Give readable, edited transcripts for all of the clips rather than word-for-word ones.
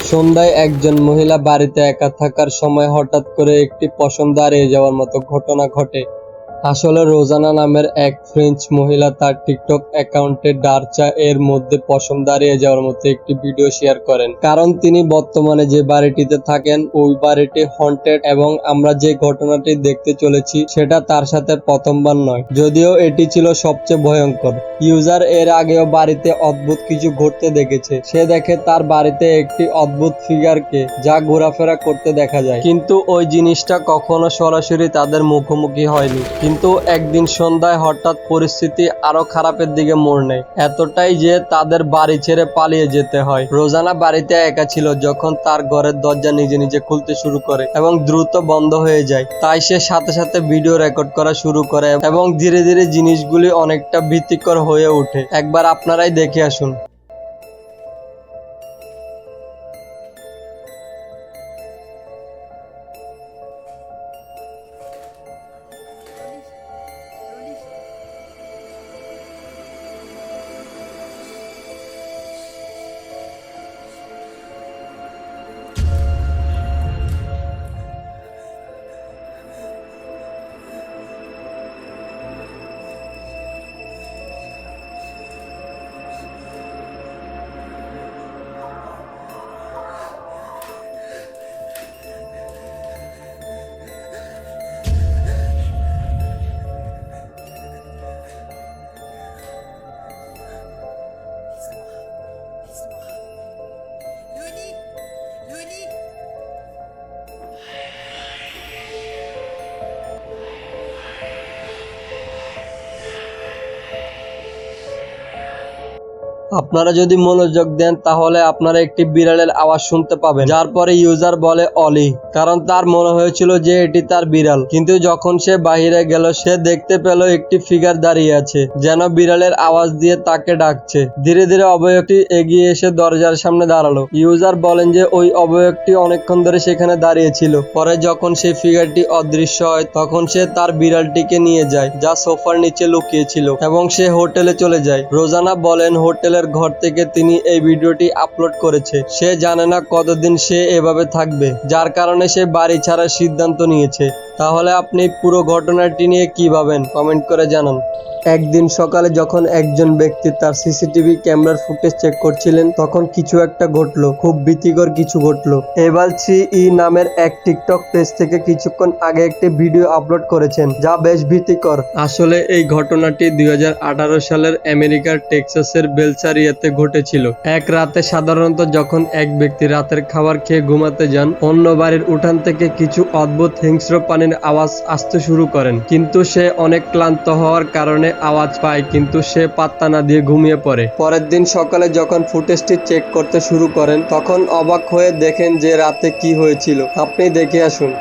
সন্ধ্যায় একজন মহিলা বাড়িতে একা থাকার সময় হঠাৎ করে একটি পশম দাঁড়িয়ে যাওয়ার মতো ঘটনা ঘটে। আসলে রোজানা নামের এক ফ্রেঞ্চ মহিলা তার টিকটক অ্যাকাউন্টে ডারচা এর মধ্যে পশম দাঁড়িয়ে যাওয়ার মতো একটি ভিডিও শেয়ার করেন। কারণ তিনি বর্তমানে যে বাড়িটিতে থাকেন ওই বাড়িটি হন্টেড এবং আমরা যে ঘটনাটি দেখতে চলেছি সেটা তার সাথে প্রথমবার নয়, যদিও এটি ছিল সবচেয়ে ভয়ঙ্কর। ইউজার এর আগেও বাড়িতে অদ্ভুত কিছু ঘটতে দেখেছে। সে দেখে তার বাড়িতে একটি অদ্ভুত ফিগারকে যা ঘোরাফেরা করতে দেখা যায়, কিন্তু ওই জিনিসটা কখনো সরাসরি তাদের মুখোমুখি হয়নি। কিন্তু একদিন সন্ধ্যায় হঠাৎ পরিস্থিতি আরো খারাপের দিকে মোড় নেয়, এতটাই যে তাদের বাড়ি ছেড়ে পালিয়ে যেতে হয়। রোজানা বাড়িতে একা ছিল যখন তার ঘরের দরজা নিজে নিজে খুলতে শুরু করে এবং দ্রুত বন্ধ হয়ে যায়। তাই সে সাথে সাথে ভিডিও রেকর্ড করা শুরু করে এবং ধীরে ধীরে জিনিসগুলি অনেকটা ভীতিকর হয়ে ওঠে। একবার আপনারাই দেখে আসুন। আপনারা যদি মনোযোগ দেন তাহলে আপনারা একটি বিড়ালের আওয়াজ শুনতে পাবেন, যার পরে ইউজার বলে অলি, কারণ তার মনে হয়েছিল যে এটি তার বিড়াল। কিন্তু যখন সে বাহিরে গেল সে দেখতে পেল একটি ফিগার দাঁড়িয়ে আছে, যেন বিড়ালের আওয়াজ দিয়ে তাকে ডাকছে। ধীরে ধীরে অবয়বটি এগিয়ে এসে দরজার সামনে দাঁড়ালো। ইউজার বলেন যে ওই অবয়বটি অনেকক্ষণ ধরে সেখানে দাঁড়িয়ে ছিল। পরে যখন সেই ফিগারটি অদৃশ্য হয় তখন সে তার বিড়ালটিকে নিয়ে যায়, যা সোফার নিচে লুকিয়ে ছিল, এবং সে হোটেলে চলে যায়। রোজানা বলেন হোটেলের ঘর থেকে তিনি এই ভিডিওটি আপলোড করেছে। সে জানে না কতদিন সে এভাবে থাকবে, যার কারণে সে বাড়ি ছাড়ার সিদ্ধান্ত নিয়েছে। তাহলে আপনি পুরো ঘটনাটি নিয়ে কি ভাবেন কমেন্ট করে জানান। একদিন সকালে যখন একজন ব্যক্তি তার সিসিটিভি ক্যামেরার ফুটেজ চেক করছিলেন তখন কিছু একটা ঘটলো, খুব ভীতিকর কিছু ঘটলো। এবার ই নামের এক টিকটক পেজ থেকে কিছুক্ষণ আগে একটি ভিডিও আপলোড করেছেন যা বেশ ভীতিকর। আসলে এই ঘটনাটি 2018 সালের আমেরিকার টেক্সাসের বেলসারিয়াতে ঘটেছিল। এক রাতে সাধারণত যখন এক ব্যক্তি রাতের খাবার খেয়ে ঘুমাতে যান, অন্য বাড়ির উঠান থেকে কিছু অদ্ভুত হিংস্র প্রাণীর আওয়াজ আসতে শুরু করেন। কিন্তু সে অনেক ক্লান্ত হওয়ার কারণে আওয়াজ পায়, কিন্তু সে পাত্তা না দিয়ে ঘুমিয়ে পড়ে। পরের দিন সকালে যখন ফুটেজটি চেক করতে শুরু করেন তখন অবাক হয়ে দেখেন যে রাতে কি হয়েছিল। আপনি দেখে আসুন।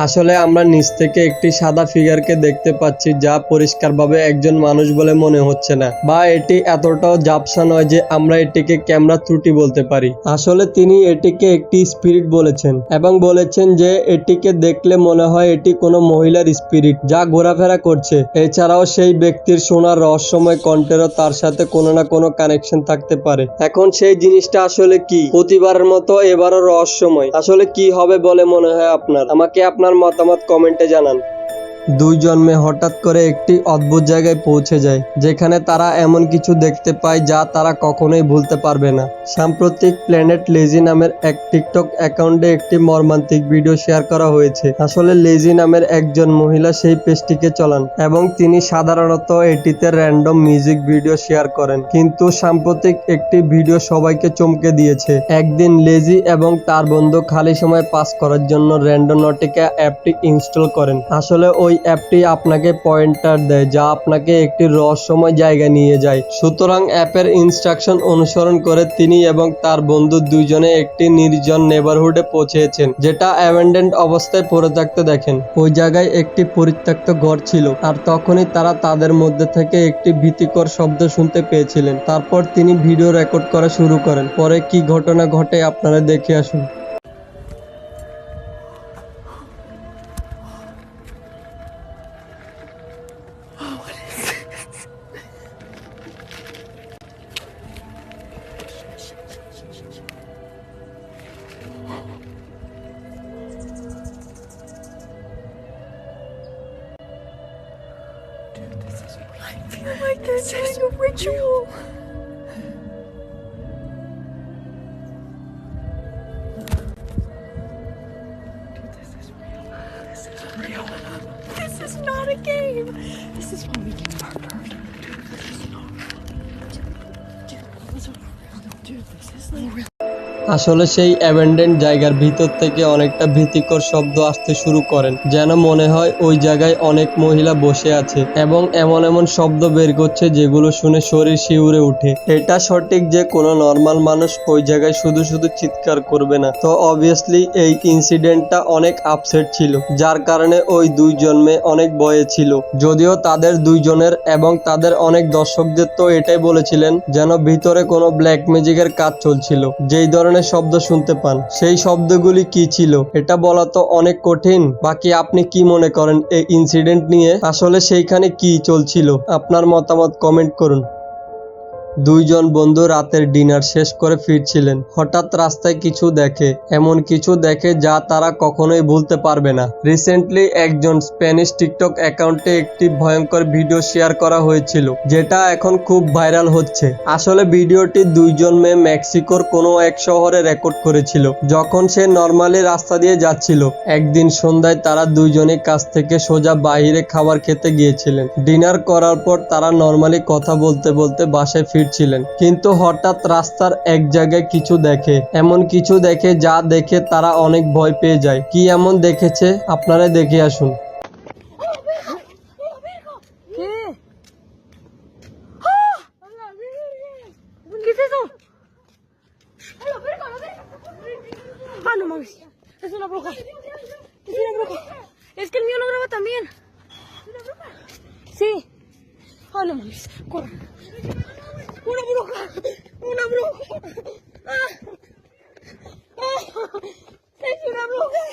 আসলে আমরা নিচ থেকে একটি সাদা ফিগারকে দেখতে পাচ্ছি যা পরিষ্কারভাবে একজন মানুষ বলে মনে হচ্ছে না, বা এটি এতটাও ঝাপসা নয় যে আমরা এটিকে ক্যামেরা ত্রুটি বলতে পারি। আসলে তিনি এটিকে একটি স্পিরিট বলেছেন এবং বলেছেন যে এটিকে দেখলে মনে হয় এটি কোনো মহিলার স্পিরিট যা ঘোরাফেরা করছে। এছাড়াও সেই ব্যক্তির শোনার রহস্যময় কণ্ঠেরও তার সাথে কোনো না কোনো কানেকশন থাকতে পারে। এখন সেই জিনিসটা আসলে কি? প্রতিবারের মতো এবারও রহস্যময়। আসলে কি হবে বলে মনে হয় আপনার? আমাকে আপনার মতামত কমেন্টে জানান। দুই জন্মে হঠাৎ করে একটি অদ্ভুত জায়গায় পৌঁছে যায় যেখানে তারা এমন কিছু দেখতে পায় যা তারা কখনোই ভুলতে পারবে না। সাম্প্রতিক প্ল্যানেট লেজি নামের এক টিকটক অ্যাকাউন্টে একটি মর্মান্তিক ভিডিও শেয়ার করা হয়েছে। আসলে লেজি নামের একজন মহিলা সেই পেজটিকে চালান এবং তিনি সাধারণত এটিতে র্যান্ডম মিউজিক ভিডিও শেয়ার করেন, কিন্তু সাম্প্রতিক একটি ভিডিও সবাইকে চমকে দিয়েছে। একদিন লেজি এবং তার বন্ধু খালি সময় পাস করার জন্য র্যান্ডোনটিকা অ্যাপটি ইনস্টল করেন। আসলে ওই অ্যাপটি আপনাকে পয়েন্টার দেয়, যা আপনাকে একটি রহস্যময় জায়গায় নিয়ে যায়। সুতরাং অ্যাপের ইনস্ট্রাকশন অনুসরণ করে তিনি এবং তার বন্ধু দুইজনে একটি নির্জন নেবারহুডে পৌঁছেছেন, যেটা অ্যাবেন্ডেন্ড অবস্থায় পড়ে থাকতে দেখেন। ওই জায়গায় একটি পরিত্যক্ত ঘর ছিল, আর তখনই তারা তাদের মধ্যে থেকে একটি ভীতিকর শব্দ শুনতে পেয়েছিলেন। তারপর তিনি ভিডিও রেকর্ড করা শুরু করেন। পরে কি ঘটনা ঘটে আপনারা দেখে আসুন। I feel like this is a ritual. Dude, this is real. This is real. This is not a game. This is when we get murdered. Dude, this is not real. Dude, this is real. Dude, this is like real. আসলে সেই abandoned জায়গার ভিতর থেকে অনেকটা ভীতিকর শব্দ আসতে শুরু করেন, যেন মনে হয় ওই জায়গায় অনেক মহিলা বসে আছে এবং এমন এমন শব্দ বের করছে যেগুলো শুনে শরীর শিউরে ওঠে। এটা সঠিক যে কোনো নর্মাল মানুষ ওই জায়গায় শুধু শুধু চিৎকার করবে না। তো অবভিয়াসলি এই ইনসিডেন্টটা অনেক আপসেট ছিল, যার কারণে ওই দুইজন মেয়ে অনেক ভয়ে ছিল। যদিও তাদের দুইজনের এবং তাদের অনেক দর্শকদের তো এটাই বলেছিলেন যেন ভিতরে কোনো ব্ল্যাক ম্যাজিকের কাজ চলছিল, যেই ধরনের শব্দ শুনতে পান। সেই শব্দগুলি কি ছিল এটা বলা তো অনেক কঠিন। বাকি আপনি কি মনে করেন এই ইনসিডেন্ট নিয়ে? আসলে সেইখানে কি চলছিল? আপনার মতামত কমেন্ট করুন। দুইজন বন্ধু রাতের ডিনার শেষ করে ফিরছিলেন। হঠাৎ রাস্তায় কিছু দেখে, এমন কিছু দেখে যা তারা কখনোই ভুলতে পারবে না। রিসেন্টলি একজন স্প্যানিশ টিকটক অ্যাকাউন্টে একটি ভয়ঙ্কর ভিডিও শেয়ার করা হয়েছিল, যেটা এখন খুব ভাইরাল হচ্ছে। আসলে ভিডিওটি দুইজন মেয়ে মেক্সিকোর কোনো এক শহরে রেকর্ড করেছিল, যখন সে নর্মালি রাস্তা দিয়ে যাচ্ছিল। একদিন সন্ধ্যায় তারা দুইজনে কাছ থেকে সোজা বাইরে খাবার খেতে গিয়েছিলেন। ডিনার করার পর তারা নর্মালি কথা বলতে বলতে বাসায় ছিলেন, কিন্তু হঠাৎ রাস্তার এক জায়গায় কিছু দেখে, এমন কিছু দেখে যা দেখে তারা অনেক ভয় পেয়ে যায়। কি এমন দেখেছে আপনারা দেখে আসুন। Es que el mío no graba también. Sí. Oh, no mames. Corre. Una bruja. Una bruja. Ah. Ah. Es una bruja.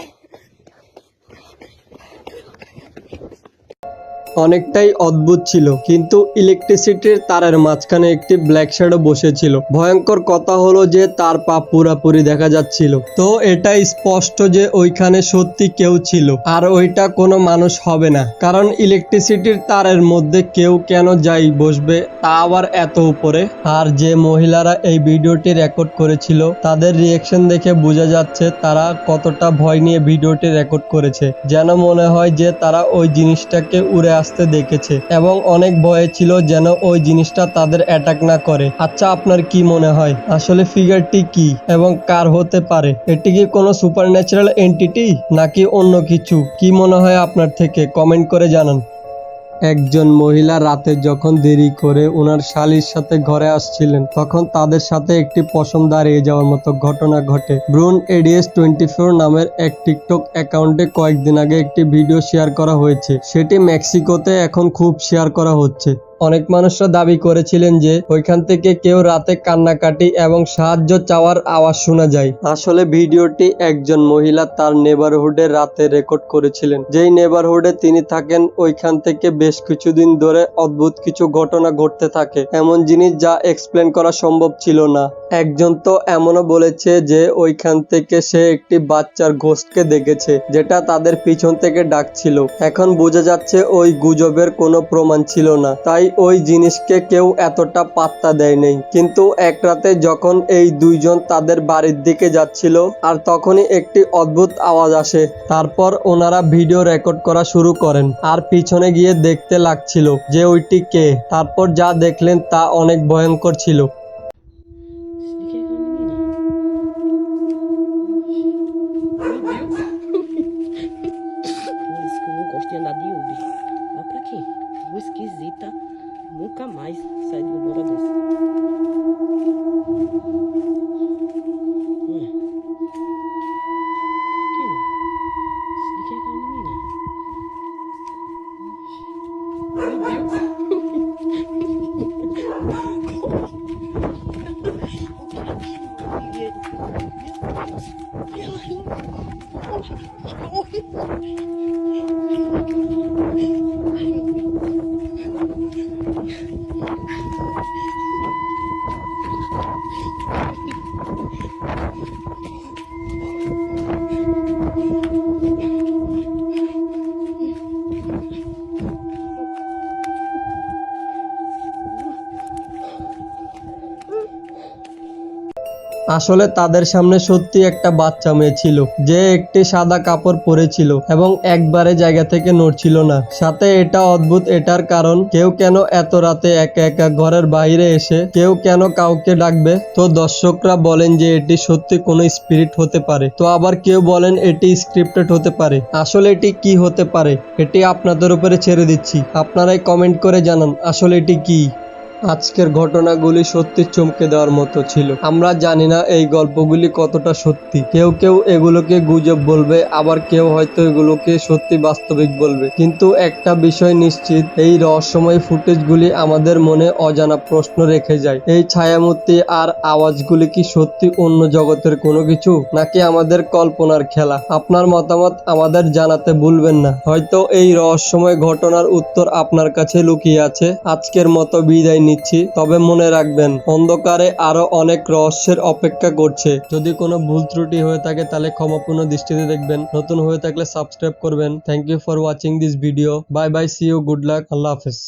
অনেকটাই অদ্ভুত ছিল, কিন্তু ইলেকট্রিসিটির তারের মাঝখানে একটি ব্ল্যাক শ্যাডো বসেছিল। ভয়ঙ্কর কথা হলো যে তার পা পুরাপুরি দেখা যাচ্ছিল। তো এটা স্পষ্ট যে ওইখানে সত্যি কেউ ছিল, আর ওইটা কোনো মানুষ হবে না, কারণ ইলেকট্রিসিটির তারের মধ্যে কেউ কেন যাই বসবে, তা আবার এত উপরে। আর যে মহিলারা এই ভিডিওটি রেকর্ড করেছিল তাদের রিয়েকশন দেখে বোঝা যাচ্ছে তারা কতটা ভয় নিয়ে ভিডিওটি রেকর্ড করেছে। যেন মনে হয় যে তারা ওই জিনিসটাকে উড়ে আসতে দেখেছে এবং অনেক ভয়ে ছিল যেন ওই জিনিসটা তাদের অ্যাটাক না করে। আচ্ছা, আপনার কি মনে হয় আসলে ফিগারটি কি এবং কার হতে পারে? এটি কি কোনো সুপারন্যাচারাল এন্টিটি নাকি অন্য কিছু? কি মনে হয় আপনার থেকে? কমেন্ট করে জানান। একজন মহিলা রাতে যখন দেরি করে ওনার শালীর সাথে ঘরে আসছিলেন, তখন তাদের সাথে একটি পশম দাঁড়িয়ে যাওয়ার মতো ঘটনা ঘটে। ব্রুন এডিএস 24 নামের এক টিকটক অ্যাকাউন্টে কয়েকদিন আগে একটি ভিডিও শেয়ার করা হয়েছে। সেটি মেক্সিকোতে এখন খুব শেয়ার করা হচ্ছে। অনেক মানুষরা দাবি করেছিলেন যে ওইখান থেকে কেউ রাতে কান্নাকাটি এবং সাহায্য চাওয়ার আওয়াজ শোনা যায়। আসলে ভিডিওটি একজন মহিলা তার নেবারহুডে রাতে রেকর্ড করেছিলেন। যেই নেবারহুডে তিনি থাকেন ওইখান থেকে বেশ কিছুদিন ধরে অদ্ভুত কিছু ঘটনা ঘটতে থাকে, এমন জিনিস যা এক্সপ্লেন করা সম্ভব ছিল না। একজন তো এমনও বলেছে যে ওইখান থেকে সে একটি বাচ্চার ঘোস্টকে দেখেছে, যেটা তাদের পিছন থেকে ডাকছিল। এখন বোঝা যাচ্ছে ওই গুজবের কোনো প্রমাণ ছিল না, তাই ওই জিনিসকে কেউ এতটা পাত্তা দেয় নাই। কিন্তু এক রাতে যখন এই দুইজন তাদের বাড়ির দিকে যাচ্ছিল, আর তখনই একটি অদ্ভুত আওয়াজ আসে। তারপর ওনারা ভিডিও রেকর্ড করা শুরু করেন আর পিছনে গিয়ে দেখতে লাগছিল যে ওইটি কে। তারপর যা দেখলেন তা অনেক ভয়ঙ্কর ছিল। Es como un ghost andadillo, güey. rua esquisita. Nunca mais saí de uma hora dessa. Ué. Aqui, não. De quem é aquela menina? আসলে তাদের সামনে সত্যি একটা বাচ্চা মেয়ে ছিল, যে একটি সাদা কাপড় পরেছিল এবং একবারে জায়গা থেকে নড়ছিল না। সাথে এটা অদ্ভুত, এটার কারণ কেউ কেন এত রাতে একা একা ঘরের বাইরে এসে কেউ কেন কাউকে ডাকবে। তো দর্শকরা বলেন যে এটি সত্যি কোনো স্পিরিট হতে পারে, তো আবার কেউ বলেন এটি স্ক্রিপ্টেড হতে পারে। আসলে এটি কি হতে পারে এটি আপনাদের উপরে ছেড়ে দিচ্ছি, আপনারাই কমেন্ট করে জানান আসলে এটি কি। আজকের ঘটনাগুলি সত্যি চমকে দেওয়ার মতো ছিল। আমরা জানি না এই গল্পগুলি কতটা সত্যি। কেউ কেউ এগুলোকে গুজব বলবে, আবার কেউ হয়তো এগুলোকে সত্যি বাস্তবিক বলবে। কিন্তু একটা বিষয় নিশ্চিত, এই রহস্যময় ফুটেজগুলি আমাদের মনে অজানা প্রশ্ন রেখে যায়। এই ছায়ামূর্তি আর আওয়াজগুলি কি সত্যি অন্য জগতের কোনো কিছু, নাকি আমাদের কল্পনার খেলা? আপনার মতামত আমাদের জানাতে ভুলবেন না। হয়তো এই রহস্যময় ঘটনার উত্তর আপনার কাছে লুকিয়ে আছে। আজকের মতো বিদায় নিচ্ছি, তবে মনে রাখবেন অন্ধকারে আরো অনেক রহস্যের অপেক্ষা করছে। যদি কোনো ভুল ত্রুটি হয়ে থাকে তাহলে ক্ষমাপূর্ণ দৃষ্টিতে দেখবেন। নতুন হয়ে থাকলে সাবস্ক্রাইব করবেন। Thank you for watching this video. Bye bye, see you, good luck, আল্লাহ হাফেজ।